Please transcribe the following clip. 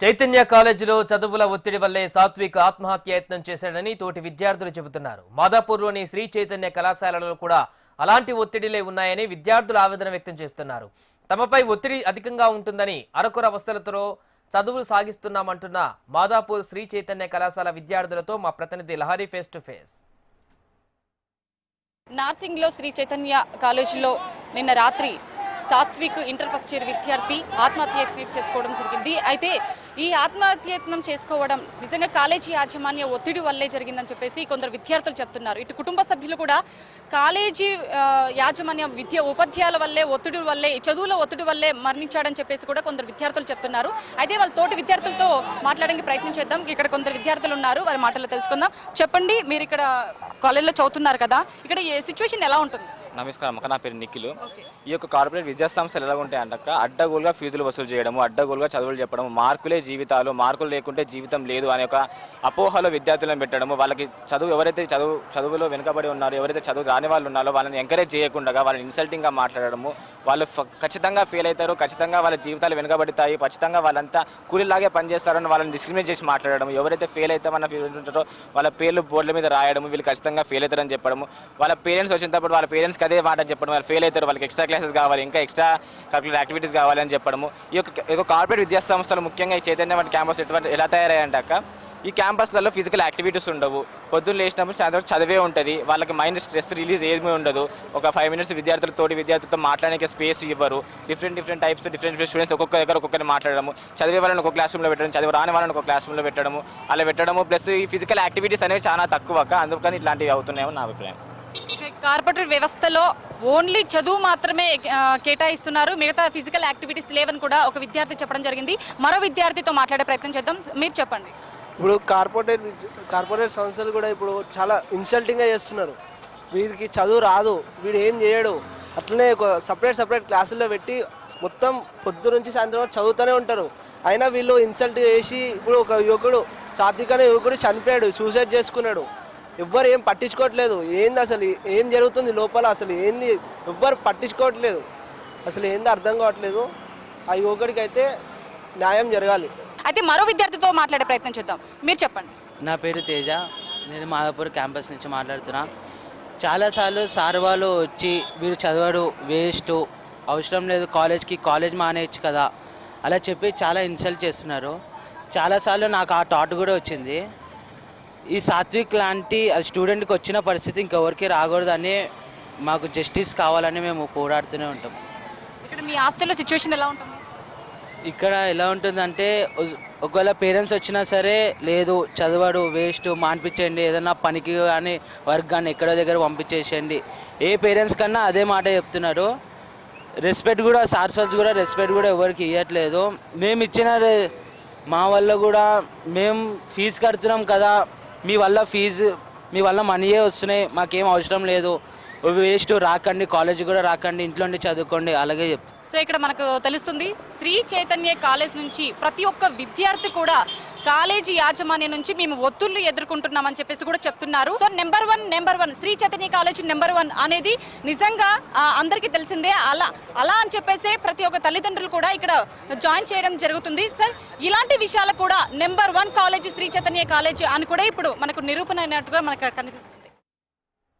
చైతన్య కాలేజీలో చదువుల ఒత్తిడి వల్లే సాత్విక్ ఆత్మహత్యాయత్నం చేశాడని తోటి విద్యార్థులు చెబుతున్నారు. మాదాపూర్లోని శ్రీ చైతన్య కళాశాలలో కూడా అలాంటి ఒత్తిడిలే ఉన్నాయని విద్యార్థులు ఆవేదన వ్యక్తం చేస్తున్నారు. తమపై ఒత్తిడి అధికంగా ఉంటుందని అరకొర అవస్థలతో చదువులు సాగిస్తున్నామంటున్న మాదాపూర్ శ్రీ చైతన్య కళాశాల విద్యార్థులతో మా ప్రతినిధి లహరి ఫేస్ టు ఫేస్. నార్సింగ్లో శ్రీ చైతన్య కాలేజీలో నిన్న రాత్రి సాత్విక్ ఇంటర్ ఫస్ట్ ఇయర్ విద్యార్థి ఆత్మహత్యయత్నం చేసుకోవడం జరిగింది. అయితే ఈ ఆత్మహత్యయత్నం చేసుకోవడం నిజంగా కాలేజీ యాజమాన్య ఒత్తిడి వల్లే జరిగిందని చెప్పేసి కొందరు విద్యార్థులు చెప్తున్నారు. ఇటు కుటుంబ సభ్యులు కూడా కాలేజీ యాజమాన్య విద్య ఉపాధ్యాయుల వల్లే ఒత్తిడి వల్లే చదువుల ఒత్తిడి వల్లే మరణించాడని చెప్పేసి కూడా కొందరు విద్యార్థులు చెప్తున్నారు. అయితే వాళ్ళ తోటి విద్యార్థులతో మాట్లాడడానికి ప్రయత్నం చేద్దాం. ఇక్కడ కొందరు విద్యార్థులు ఉన్నారు, వారి మాటల్లో తెలుసుకుందాం. చెప్పండి, మీరు ఇక్కడ కాలేజీలో చదువుతున్నారు కదా, ఇక్కడ ఈ సిచ్యువేషన్ ఎలా ఉంటుంది? నమస్కారం అక్క, నా పేరు నిఖిల్. ఈ యొక్క కార్పొరేట్ విద్యా సంస్థలు ఎలా ఉంటాయి అంటక్క, అడ్డగోలుగా ఫీజులు వసూలు చేయడము, అడ్డగోలుగా చదువులు చెప్పడం, మార్కులే జీవితాలు, మార్కులు లేకుంటే జీవితం లేదు అనే ఒక అపోహలో విద్యార్థులను పెట్టడము, వాళ్ళకి ఎవరైతే చదువులో వెనుకబడి ఉన్నారో, ఎవరైతే చదువు రాని వాళ్ళు ఉన్నారో వాళ్ళని ఎంకరేజ్ చేయకుండా వాళ్ళని ఇన్సల్టింగ్గా మాట్లాడడము, వాళ్ళు ఖచ్చితంగా ఫెయిల్ అవుతారు, ఖచ్చితంగా వాళ్ళ జీవితాలు వెనుకబడతాయి, ఖచ్చితంగా వాళ్ళంతా కూలీలాగే పనిచేస్తారని వాళ్ళని డిస్క్రిమినేట్ చేసి మాట్లాడడం, ఎవరైతే ఫెయిల్ అవుతామన్న ఫీల్ ఉంటారో వాళ్ళ పేర్లు బోర్డుల మీద రాయడము, వీళ్ళు ఖచ్చితంగా ఫెయిల్ అవుతారని చెప్పడము, వాళ్ళ పేరెంట్స్ వచ్చినప్పుడు వాళ్ళ పేరెంట్స్కి అదే మాట చెప్పడం, వాళ్ళు ఫెయిల్ అవుతారు, వాళ్ళకి ఎక్స్ట్రా క్లాసెస్ కావాలి, ఇంకా ఎక్స్ట్రా కరిక్యులర్ యాక్టివిటీస్ కావాలి అని చెప్పడము. ఈ యొక్క కార్పొరేట్ విద్యా సంస్థలు ముఖ్యంగా ఈ చైతన్య వంటి క్యాంపస్ ఎలా తయారయ్యాయంటాక, ఈ క్యాంపస్లలో ఫిజికల్ యాక్టివిటీస్ ఉండవు, పొద్దున్న లేచినప్పుడు సాయంత్రం చదివే ఉంటుంది, వాళ్ళకి మైండ్ స్ట్రెస్ రిలీజ్ ఏమీ ఉండదు. ఒక 5 minutes విద్యార్థులతో మాట్లాడడానికి స్పేస్ ఇవ్వరు. డిఫరెంట్ టైప్స్ డిఫరెంట్ స్టూడెంట్స్ ఒక్కొక్క దగ్గర ఒక్కొక్కరిని మాట్లాడము, చదివే వాళ్ళని ఒక క్లాస్ రూమ్లో పెట్టడం, చదివి రాని వాళ్ళని ఒక క్లాస్ రూమ్లో పెట్టడము, ప్లస్ ఈ ఫిజికల్ యాక్టివిటీస్ అనేవి చాలా తక్కువ, అందుకని ఇట్లాంటివి అవుతున్నాయో నా అభిప్రాయం. కార్పొరేట్ వ్యవస్థలో ఓన్లీ చదువు మాత్రమే కేటాయిస్తున్నారు, మిగతా ఫిజికల్ యాక్టివిటీస్ లేవని కూడా ఒక విద్యార్థి చెప్పడం జరిగింది. మరో విద్యార్థితో మాట్లాడే ప్రయత్నం చేద్దాం. మీరు చెప్పండి. ఇప్పుడు కార్పొరేట్ సంస్థలు కూడా ఇప్పుడు చాలా ఇన్సల్టింగ్గా చేస్తున్నారు. వీడికి చదువు రాదు, వీడు ఏం చేయడు, అట్లనే ఒక సపరేట్ క్లాసుల్లో పెట్టి మొత్తం పొద్దు నుంచి సాయంత్రం వరకు చదువుతూనే ఉంటారు. అయినా వీళ్ళు ఇన్సల్ట్ చేసి, ఇప్పుడు ఒక సాత్విక్ అనే యువకుడు చనిపోయాడు, సూసైడ్ చేసుకున్నాడు, ఎవ్వరు ఏం పట్టించుకోవట్లేదు. ఏంది అసలు ఏం జరుగుతుంది లోపల, అసలు ఏంది ఎవ్వరు పట్టించుకోవట్లేదు, అసలు ఏంది అర్థం కావట్లేదు. ఆ యువకుడికి అయితే న్యాయం జరగాలి. అయితే మరో విద్యార్థితో మాట్లాడే ప్రయత్నం చేద్దాం. మీరు చెప్పండి. నా పేరు తేజ, నేను మాదాపూర్ క్యాంపస్ నుంచి మాట్లాడుతున్నా. చాలాసార్లు సార్ వాళ్ళు వచ్చి వీడు చదవడు, వేస్ట్, అవసరం లేదు కాలేజ్ మానేయచ్చు కదా అలా చెప్పి చాలా ఇన్సల్ట్ చేస్తున్నారు. చాలాసార్లు నాకు ఆ థాట్ కూడా వచ్చింది, ఈ సాత్విక్ లాంటి స్టూడెంట్కి వచ్చిన పరిస్థితి ఇంకెవరికి రాకూడదని, మాకు జస్టిస్ కావాలని మేము పోరాడుతూనే ఉంటాం. ఇక్కడ మీ హాస్టల్లో సిచ్యువేషన్ ఎలా ఉంటుంది? ఇక్కడ ఎలా ఉంటుందంటే, ఒకవేళ పేరెంట్స్ వచ్చినా సరే లేదు చదవడు, వేస్ట్, మానిపించండి, ఏదైనా పనికి కానీ వర్క్ కానీ ఎక్కడో దగ్గర పంపించేసేయండి. ఏ పేరెంట్స్ కన్నా అదే మాట చెప్తున్నారు. రెస్పెక్ట్ కూడా సార్స్ కూడా రెస్పెక్ట్ కూడా ఎవరికి ఇవ్వట్లేదు. మేము ఇచ్చిన మా వల్ల కూడా మేము ఫీజు కడుతున్నాం కదా, మీ వల్ల మనీయే వస్తున్నాయి, మాకేం అవసరం లేదు, వేస్ట్, రాకండి, కాలేజీ కూడా రాకండి, ఇంట్లో ఉండి చదువుకోండి అలాగే చెప్తాం. సో ఇక్కడ మనకు తెలుస్తుంది, శ్రీ చైతన్య కాలేజ్ నుంచి ప్రతి ఒక్క విద్యార్థి కూడా కాలేజీ యాజమాన్యం నుంచి మేము ఒత్తిళ్లు ఎదుర్కొంటున్నామని చెప్పేసి కూడా చెప్తున్నారు. So number one Sri Chaitanya college number 1 అనేది నిజంగా అందరికీ తెలిసిందే. అలా అని చెప్పేసి ప్రతి ఒక్క తల్లిదండ్రులు కూడా ఇక్కడ జాయిన్ చేయడం జరుగుతుంది. సార్, ఇలాంటి విషయాలు కూడా number 1 college Sri Chaitanya college అని కూడా ఇప్పుడు మనకు నిరూపణ అయినట్టుగా మనకు కనిపిస్తుంది.